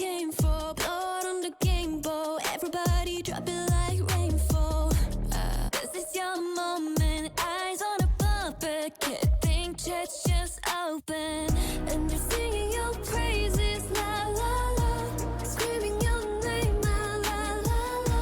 came for. Blood on the game bow. Everybody drop it like rainfall. This is your moment. Eyes on a puppet. Can't think, chest just open. And they're singing your praises. La la la. Screaming your name. La la la la.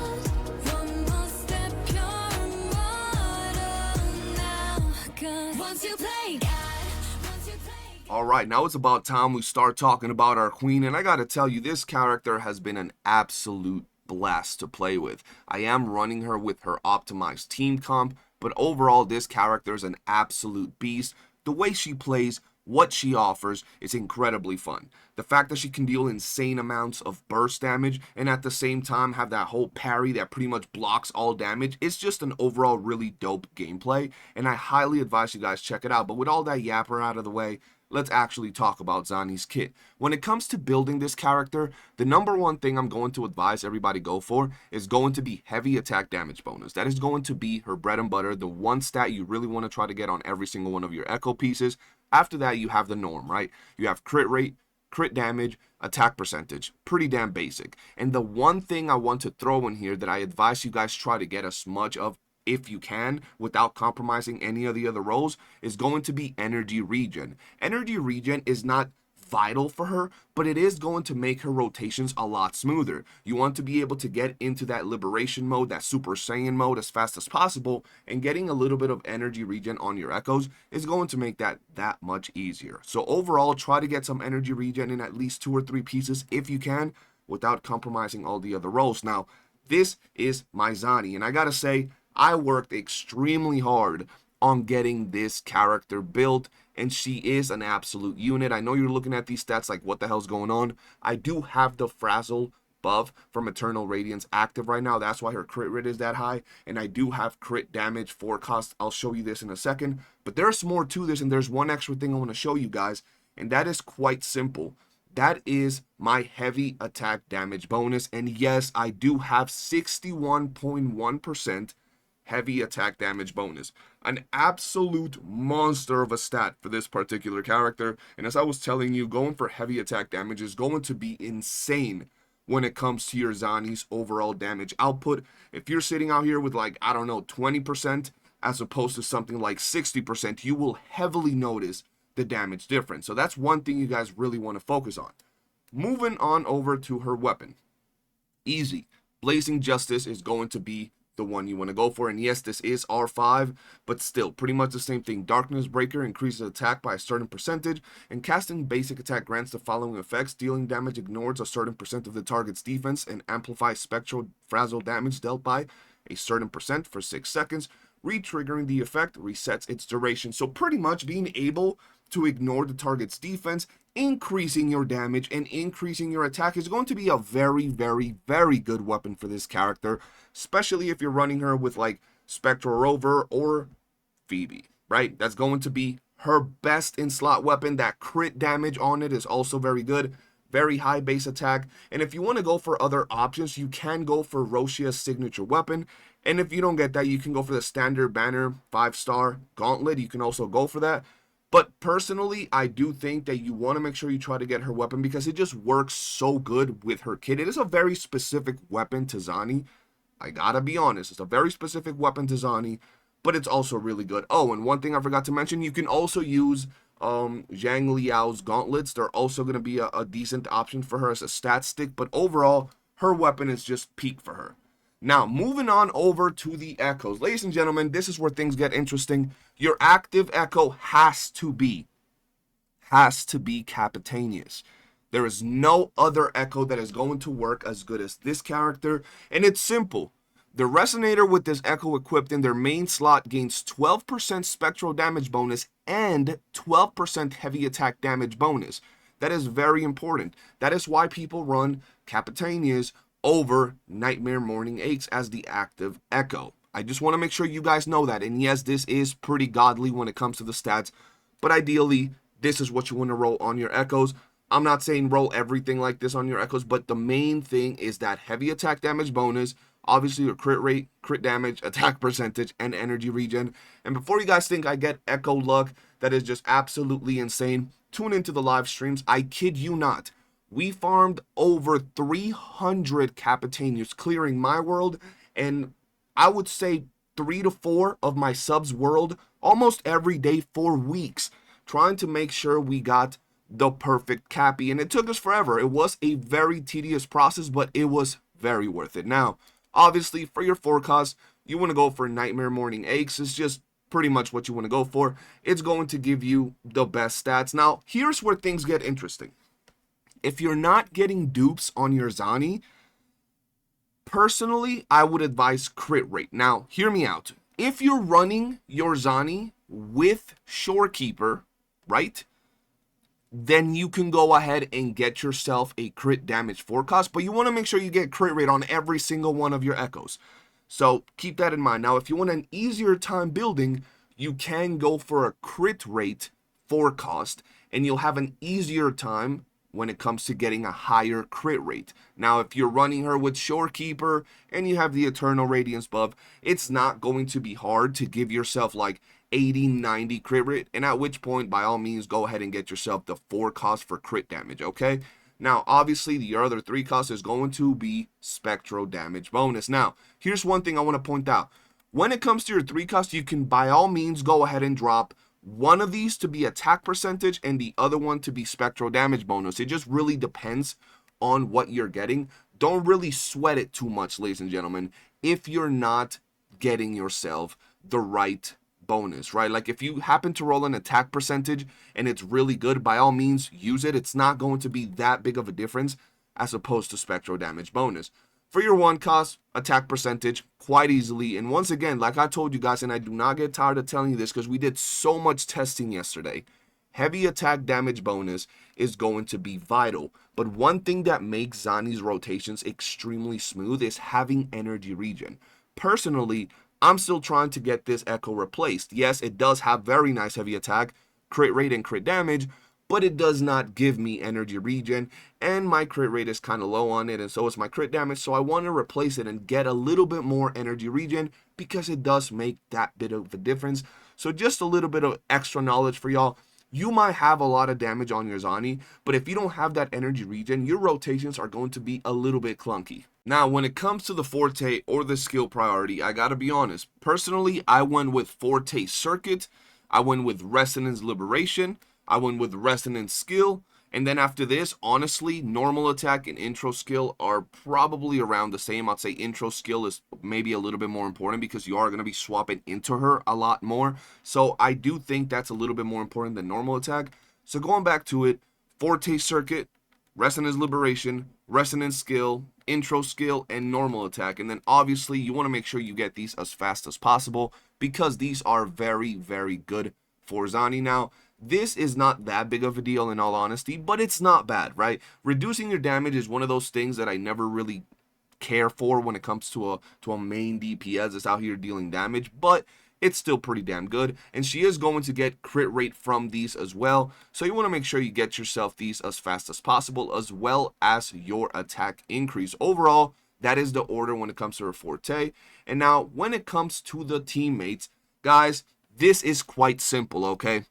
One more step, you're immortal now. 'Cause once you play God, once you play God. All right, now it's about time we start talking about our queen, and I gotta tell you, this character has been an absolute blast to play with. I am running her with her optimized team comp, but overall this character is an absolute beast. The way she plays, what she offers, is incredibly fun. The fact that she can deal insane amounts of burst damage and at the same time have that whole parry that pretty much blocks all damage, it's just an overall really dope gameplay, and I highly advise you guys check it out. But with all that yapper out of the way, let's actually talk about Zani's kit. When it comes to building this character, the number one thing I'm going to advise everybody go for is going to be heavy attack damage bonus. That is going to be her bread and butter, the one stat you really want to try to get on every single one of your echo pieces. After that, you have the norm, right? You have crit rate, crit damage, attack percentage. Pretty damn basic. And the one thing I want to throw in here that I advise you guys try to get as much of if you can, without compromising any of the other roles, is going to be energy regen. Energy regen is not vital for her, but it is going to make her rotations a lot smoother. You want to be able to get into that liberation mode, that Super Saiyan mode as fast as possible, and getting a little bit of energy regen on your echoes is going to make that much easier. So overall, try to get some energy regen in at least 2 or 3 pieces if you can, without compromising all the other roles. Now, this is my Zani, and I gotta say, I worked extremely hard on getting this character built, and she is an absolute unit. I know you're looking at these stats like, what the hell's going on? I do have the Frazzle buff from Eternal Radiance active right now. That's why her crit rate is that high, and I do have crit damage forecast. I'll show you this in a second, but there's more to this, and there's one extra thing I want to show you guys, and that is quite simple. That is my heavy attack damage bonus, and yes, I do have 61.1% heavy attack damage bonus. An absolute monster of a stat for this particular character, and as I was telling you, going for heavy attack damage is going to be insane when it comes to your Zani's overall damage output. If you're sitting out here with like, I don't know, 20% as opposed to something like 60%, you will heavily notice the damage difference. So that's one thing you guys really want to focus on. Moving on over to her weapon. Easy. Blazing Justice is going to be the one you want to go for, and yes, this is R5, but still pretty much the same thing. Darkness Breaker increases attack by a certain percentage, and casting basic attack grants the following effects. Dealing damage ignores a certain percent of the target's defense and amplifies spectral frazzle damage dealt by a certain percent for 6 seconds. Re-triggering the effect resets its duration. So pretty much being able to ignore the target's defense, increasing your damage and increasing your attack is going to be a very, very, very good weapon for this character, especially if you're running her with like Spectral Rover or Phoebe, right? That's going to be her best in slot weapon. That crit damage on it is also very good. Very high base attack. And if you want to go for other options, you can go for Roshia's signature weapon. And if you don't get that, you can go for the standard banner 5-star gauntlet. You can also go for that. But personally, I do think that you want to make sure you try to get her weapon because it just works so good with her kit. It is a very specific weapon to Zani. I gotta be honest, it's a very specific weapon to Zani, but it's also really good. Oh, and one thing I forgot to mention, you can also use Zhang Liao's gauntlets. They're also going to be a decent option for her as a stat stick, but overall, her weapon is just peak for her. Now, moving on over to the echoes. Ladies and gentlemen, this is where things get interesting. Your active echo has to be Capitanius. There is no other echo that is going to work as good as this character, and it's simple. The Resonator with this echo equipped in their main slot gains 12% spectral damage bonus and 12% heavy attack damage bonus. That is very important. That is why people run Capitanius over Nightmare Morning Aches as the active echo. I just want to make sure you guys know that. And yes, this is pretty godly when it comes to the stats, but ideally, this is what you want to roll on your echoes. I'm not saying roll everything like this on your echoes, but the main thing is that heavy attack damage bonus, obviously your crit rate, crit damage, attack percentage, and energy regen. And before you guys think I get echo luck that is just absolutely insane, tune into the live streams. I kid you not. We farmed over 300 Capitaneous, clearing my world, and I would say 3 to 4 of my subs world almost every day for weeks, trying to make sure we got the perfect Cappy. And it took us forever. It was a very tedious process, but it was very worth it. Now, obviously, for your forecast, you want to go for Nightmare Morning Aches. It's just pretty much what you want to go for. It's going to give you the best stats. Now, here's where things get interesting. If you're not getting dupes on your Zani, personally, I would advise crit rate. Now, hear me out. If you're running your Zani with Shorekeeper, right, then you can go ahead and get yourself a crit damage forecast, but you want to make sure you get crit rate on every single one of your echoes. So keep that in mind. Now, if you want an easier time building, you can go for a crit rate forecast, and you'll have an easier time when it comes to getting a higher crit rate. Now, if you're running her with Shorekeeper and you have the Eternal Radiance buff, it's not going to be hard to give yourself like 80, 90 crit rate, and at which point, by all means, go ahead and get yourself the forecast for crit damage, okay? Now, obviously, your other 3 cost is going to be Spectral Damage bonus. Now, here's one thing I want to point out. When it comes to your 3 cost, you can, by all means, go ahead and drop one of these to be attack percentage and the other one to be Spectral Damage bonus. It just really depends on what you're getting. Don't really sweat it too much, ladies and gentlemen, if you're not getting yourself the right bonus, right? Like if you happen to roll an attack percentage and it's really good, by all means use it. It's not going to be that big of a difference as opposed to Spectral Damage bonus. For your 1 cost, attack percentage, quite easily. And once again, like I told you guys, and I do not get tired of telling you this because we did so much testing yesterday, heavy attack damage bonus is going to be vital. But one thing that makes Zani's rotations extremely smooth is having energy regen. Personally, I'm still trying to get this Echo replaced. Yes, it does have very nice heavy attack, crit rate, and crit damage, but it does not give me energy regen, and my crit rate is kind of low on it, and so is my crit damage, so I want to replace it and get a little bit more energy regen because it does make that bit of a difference. So just a little bit of extra knowledge for y'all. You might have a lot of damage on your Zani, but if you don't have that energy regen, your rotations are going to be a little bit clunky. Now, when it comes to the Forte or the skill priority, I gotta be honest. Personally, I went with Forte Circuit, I went with Resonance Liberation, I went with Resonance Skill, and then after this, honestly, Normal Attack and Intro Skill are probably around the same. I'd say Intro Skill is maybe a little bit more important because you are going to be swapping into her a lot more. So I do think that's a little bit more important than Normal Attack. So going back to it, Forte Circuit, Resonance Liberation, Resonance Skill, Intro Skill, and Normal Attack. And then obviously you want to make sure you get these as fast as possible because these are very, very good for Zani. Now, this is not that big of a deal in all honesty, but it's not bad, right? Reducing your damage is one of those things that I never really care for when it comes to a main DPS that's out here dealing damage, but it's still pretty damn good, and she is going to get crit rate from these as well, so you want to make sure you get yourself these as fast as possible, as well as your attack increase. Overall, that is the order when it comes to her Forte. And now, when it comes to the teammates, guys, this is quite simple, okay?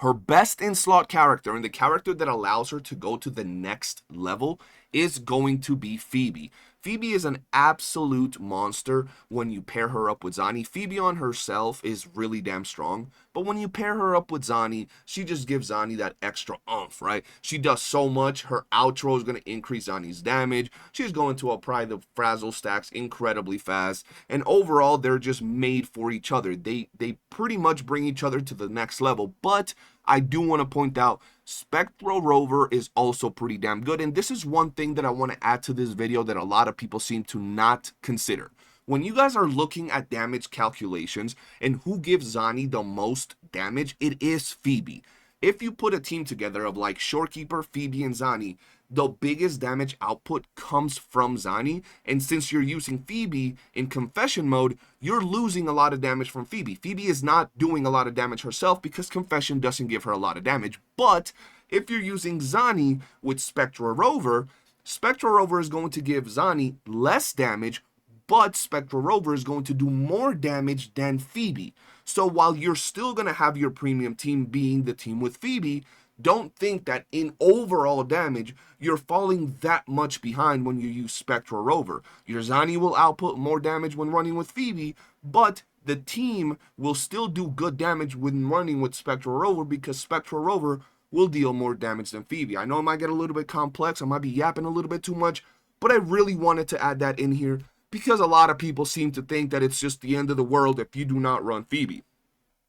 Her best in slot character and the character that allows her to go to the next level is going to be Phoebe. Phoebe is an absolute monster when you pair her up with Zani. Phoebe on herself is really damn strong, but when you pair her up with Zani, she just gives Zani that extra oomph, right? She does so much. Her outro is going to increase Zani's damage. She's going to apply the frazzle stacks incredibly fast, and overall, they're just made for each other. They pretty much bring each other to the next level, but I do want to point out Spectral Rover is also pretty damn good, and this is one thing that I want to add to this video that a lot of people seem to not consider. When you guys are looking at damage calculations and who gives Zani the most damage, it is Phoebe. If you put a team together of like Shorekeeper, Phoebe, and Zani, the biggest damage output comes from Zani, and since you're using Phoebe in Confession mode, you're losing a lot of damage from Phoebe. Phoebe is not doing a lot of damage herself because Confession doesn't give her a lot of damage, but if you're using Zani with Spectral Rover is going to give Zani less damage, but Spectral Rover is going to do more damage than Phoebe. So while you're still going to have your premium team being the team with Phoebe, don't think that in overall damage, you're falling that much behind when you use Spectral Rover. Your Zani will output more damage when running with Phoebe, but the team will still do good damage when running with Spectral Rover because Spectral Rover will deal more damage than Phoebe. I know it might get a little bit complex, I might be yapping a little bit too much, but I really wanted to add that in here because a lot of people seem to think that it's just the end of the world if you do not run Phoebe.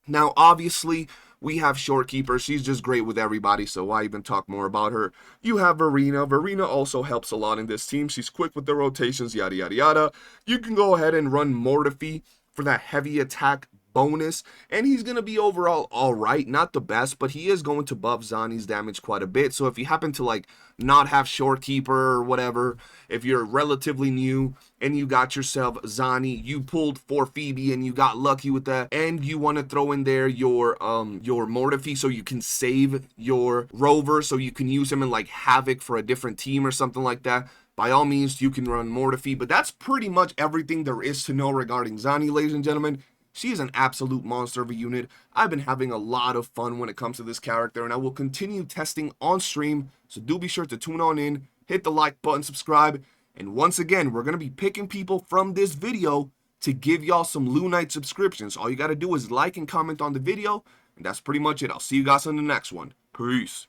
Now, obviously, we have Shorekeeper. She's just great with everybody, so why even talk more about her? You have Verena. Verena also helps a lot in this team. She's quick with the rotations, yada, yada, yada. You can go ahead and run Mortefi for that heavy attack bonus, and he's going to be overall alright, not the best, but he is going to buff Zani's damage quite a bit. So if you happen to like not have Shorekeeper or whatever, if you're relatively new and you got yourself Zani, you pulled for Phoebe and you got lucky with that, and you want to throw in there your Mortefi so you can save your Rover, so you can use him in like Havoc for a different team or something like that, by all means you can run Mortefi. But that's pretty much everything there is to know regarding Zani, ladies and gentlemen. She is an absolute monster of a unit. I've been having a lot of fun when it comes to this character, and I will continue testing on stream, so do be sure to tune on in, hit the like button, subscribe, and once again, we're going to be picking people from this video to give y'all some Lunite subscriptions. All you got to do is like and comment on the video, and that's pretty much it. I'll see you guys in the next one. Peace.